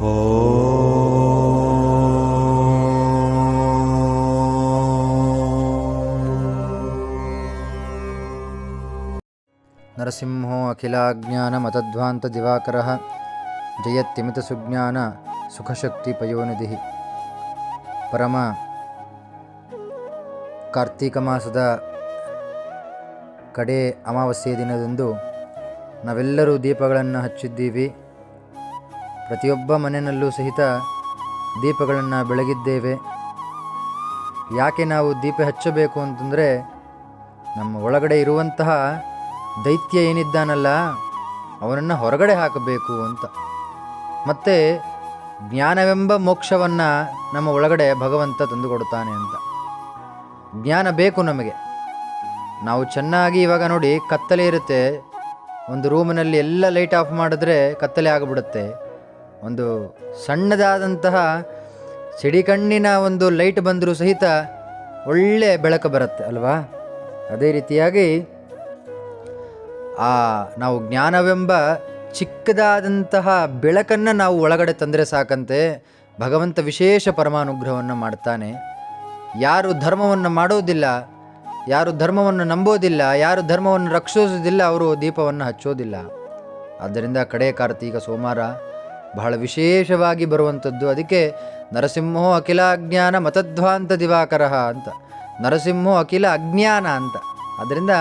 ನರಸಿಂಹೋ ಅಖಿಲಾಜ್ಞಾನಮತಧ್ವಾಂತ ದಿವಾಕರಃ ಜಯತ್ಯಮಿತಸುಜ್ಞಾನ ಸುಖಶಕ್ತಿ ಪಯೋನಿಧಿ. ಪರಮ ಕಾರ್ತೀಕ ಮಾಸದ ಕಡೆ ಅಮಾವಾಸ್ಯೆಯ ದಿನದಂದು ನಾವೆಲ್ಲರೂ ದೀಪಗಳನ್ನು ಹಚ್ಚಿದ್ದೀವಿ. ಪ್ರತಿಯೊಬ್ಬ ಮನೆಯಲ್ಲೂ ಸಹಿತ ದೀಪಗಳನ್ನು ಬೆಳಗಿದ್ದೇವೆ. ಯಾಕೆ ನಾವು ದೀಪ ಹಚ್ಚಬೇಕು ಅಂತಂದರೆ, ನಮ್ಮ ಒಳಗಡೆ ಇರುವಂತಹ ದೈತ್ಯ ಏನಿದ್ದಾನಲ್ಲ ಅವನನ್ನು ಹೊರಗಡೆ ಹಾಕಬೇಕು ಅಂತ. ಮತ್ತು ಜ್ಞಾನವೆಂಬ ಮೋಕ್ಷವನ್ನು ನಮ್ಮ ಒಳಗಡೆ ಭಗವಂತ ತಂದುಕೊಡುತ್ತಾನೆ ಅಂತ. ಜ್ಞಾನ ಬೇಕು ನಮಗೆ. ನಾವು ಚೆನ್ನಾಗಿ ಇವಾಗ ನೋಡಿ, ಕತ್ತಲೆ ಇರುತ್ತೆ, ಒಂದು ರೂಮಿನಲ್ಲಿ ಎಲ್ಲ ಲೈಟ್ ಆಫ್ ಮಾಡಿದ್ರೆ ಕತ್ತಲೆ ಆಗಿಬಿಡುತ್ತೆ. ಒಂದು ಸಣ್ಣದಾದಂತಹ ಸಿಡಿಕಣ್ಣಿನ ಒಂದು ಲೈಟ್ ಬಂದರೂ ಸಹಿತ ಒಳ್ಳೆ ಬೆಳಕು ಬರುತ್ತೆ ಅಲ್ವಾ? ಅದೇ ರೀತಿಯಾಗಿ ನಾವು ಜ್ಞಾನವೆಂಬ ಚಿಕ್ಕದಾದಂತಹ ಬೆಳಕನ್ನು ನಾವು ಒಳಗಡೆ ತಂದರೆ ಸಾಕಂತೆ ಭಗವಂತ ವಿಶೇಷ ಪರಮಾನುಗ್ರಹವನ್ನು ಮಾಡ್ತಾನೆ. ಯಾರು ಧರ್ಮವನ್ನು ಮಾಡೋದಿಲ್ಲ, ಯಾರು ಧರ್ಮವನ್ನು ನಂಬೋದಿಲ್ಲ, ಯಾರು ಧರ್ಮವನ್ನು ರಕ್ಷಿಸೋದಿಲ್ಲ, ಅವರು ದೀಪವನ್ನು ಹಚ್ಚೋದಿಲ್ಲ. ಆದ್ದರಿಂದ ಕಡೆ ಕಾರ್ತೀಕ ಸೋಮವಾರ ಬಹಳ ವಿಶೇಷವಾಗಿ ಬರುವಂಥದ್ದು. ಅದಕ್ಕೆ ನರಸಿಂಹೋ ಅಖಿಲ ಅಜ್ಞಾನ ಮತಧ್ವಾಂತ ದಿವಾಕರಃ ಅಂತ. ನರಸಿಂಹೋ ಅಖಿಲ ಅಜ್ಞಾನ ಅಂತ. ಅದರಿಂದ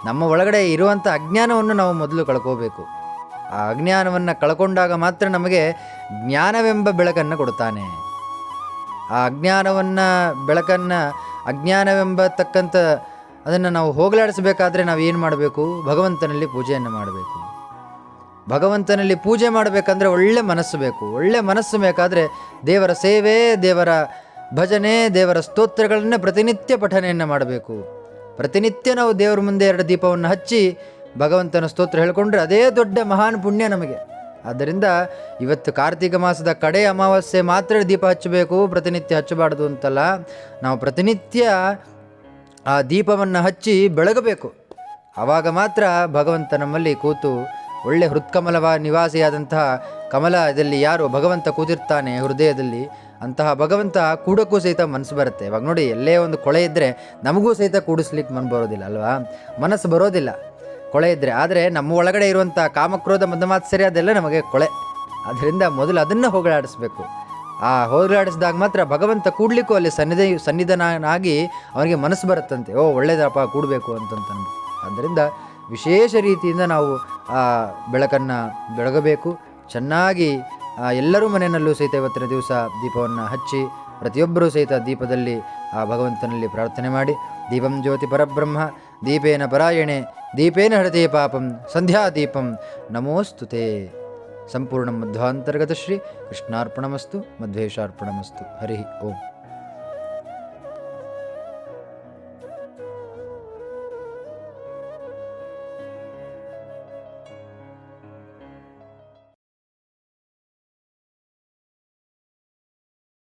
ನಮ್ಮ ಒಳಗಡೆ ಇರುವಂಥ ಅಜ್ಞಾನವನ್ನು ನಾವು ಮೊದಲು ಕಳ್ಕೋಬೇಕು. ಆ ಅಜ್ಞಾನವನ್ನು ಕಳ್ಕೊಂಡಾಗ ಮಾತ್ರ ನಮಗೆ ಜ್ಞಾನವೆಂಬ ಬೆಳಕನ್ನು ಕೊಡ್ತಾನೆ. ಆ ಬೆಳಕನ್ನು ಅಜ್ಞಾನವೆಂಬತಕ್ಕಂಥ ಅದನ್ನು ನಾವು ಹೋಗಲಾಡಿಸಬೇಕಾದ್ರೆ ನಾವು ಏನು ಮಾಡಬೇಕು? ಭಗವಂತನಲ್ಲಿ ಪೂಜೆಯನ್ನು ಮಾಡಬೇಕು. ಭಗವಂತನಲ್ಲಿ ಪೂಜೆ ಮಾಡಬೇಕಂದ್ರೆ ಒಳ್ಳೆ ಮನಸ್ಸು ಬೇಕು. ಒಳ್ಳೆ ಮನಸ್ಸು ಬೇಕಾದರೆ ದೇವರ ಸೇವೆ, ದೇವರ ಭಜನೆ, ದೇವರ ಸ್ತೋತ್ರಗಳನ್ನೇ ಪ್ರತಿನಿತ್ಯ ಪಠನೆಯನ್ನು ಮಾಡಬೇಕು. ಪ್ರತಿನಿತ್ಯ ನಾವು ದೇವರ ಮುಂದೆ 2 ದೀಪವನ್ನು ಹಚ್ಚಿ ಭಗವಂತನ ಸ್ತೋತ್ರ ಹೇಳಿಕೊಂಡ್ರೆ ಅದೇ ದೊಡ್ಡ ಮಹಾನ್ ಪುಣ್ಯ ನಮಗೆ. ಆದ್ದರಿಂದ ಇವತ್ತು ಕಾರ್ತೀಕ ಮಾಸದ ಕಡೆ ಅಮಾವಾಸ್ಯೆ ಮಾತ್ರ ದೀಪ ಹಚ್ಚಬೇಕು, ಪ್ರತಿನಿತ್ಯ ಹಚ್ಚಬಾರ್ದು ಅಂತಲ್ಲ. ನಾವು ಪ್ರತಿನಿತ್ಯ ಆ ದೀಪವನ್ನು ಹಚ್ಚಿ ಬೆಳಗಬೇಕು. ಆವಾಗ ಮಾತ್ರ ಭಗವಂತ ನಮ್ಮಲ್ಲಿ ಕೂತು ಒಳ್ಳೆ ಹೃತ್ಕಮಲವ ನಿವಾಸಿಯಾದಂತಹ ಕಮಲದಲ್ಲಿ ಯಾರು ಭಗವಂತ ಕೂತಿರ್ತಾನೆ ಹೃದಯದಲ್ಲಿ, ಅಂತಹ ಭಗವಂತ ಕೂಡಕ್ಕೂ ಸಹಿತ ಮನಸ್ಸು ಬರುತ್ತೆ. ಇವಾಗ ನೋಡಿ, ಎಲ್ಲೇ ಒಂದು ಕೊಳೆ ಇದ್ದರೆ ನಮಗೂ ಸಹಿತ ಕೂಡಿಸ್ಲಿಕ್ಕೆ ಮನಸ್ಸು ಬರೋದಿಲ್ಲ ಅಲ್ವಾ? ಮನಸ್ಸು ಬರೋದಿಲ್ಲ ಕೊಳೆ ಇದ್ದರೆ. ಆದರೆ ನಮ್ಮ ಒಳಗಡೆ ಇರುವಂಥ ಕಾಮಕ್ರೋಧ ಮದಮಾತ್ಸರ್ಯ ಅದೆಲ್ಲ ನಮಗೆ ಕೊಳೆ. ಅದರಿಂದ ಮೊದಲು ಅದನ್ನು ಹೋಗಲಾಡಿಸ್ಬೇಕು. ಆ ಹೋಗಲಾಡಿಸಿದಾಗ ಮಾತ್ರ ಭಗವಂತ ಕೂಡ್ಲಿಕ್ಕೂ ಅಲ್ಲಿ ಸನ್ನಿಧನಾಗಿ ಅವನಿಗೆ ಮನಸ್ಸು ಬರುತ್ತಂತೆ. ಓ ಒಳ್ಳೇದಪ್ಪ, ಕೂಡಬೇಕು ಅಂತಂತ. ಆದ್ದರಿಂದ ವಿಶೇಷ ರೀತಿಯಿಂದ ನಾವು ಆ ಬೆಳಕನ್ನು ಬೆಳಗಬೇಕು. ಚೆನ್ನಾಗಿ ಎಲ್ಲರೂ ಮನೆಯಲ್ಲೂ ಸಹಿತ ಇವತ್ತಿನ ದಿವಸ ದೀಪವನ್ನು ಹಚ್ಚಿ ಪ್ರತಿಯೊಬ್ಬರೂ ಸಹಿತ ದೀಪದಲ್ಲಿ ಆ ಭಗವಂತನಲ್ಲಿ ಪ್ರಾರ್ಥನೆ ಮಾಡಿ, ದೀಪಂ ಜ್ಯೋತಿ ಪರಬ್ರಹ್ಮ ದೀಪೇನ ಪರಾಯಣೆ ದೀಪೇನ ಹರತೆ ಪಾಪಂ ಸಂಧ್ಯಾ ದೀಪಂ ನಮೋಸ್ತುತೆ. ಸಂಪೂರ್ಣ ಮಧ್ವಾಂತರ್ಗತ ಶ್ರೀ ಕೃಷ್ಣಾರ್ಪಣಮಸ್ತು, ಮಧ್ವೇಶಾರ್ಪಣಮಸ್ತು. ಹರಿ ಓಂ.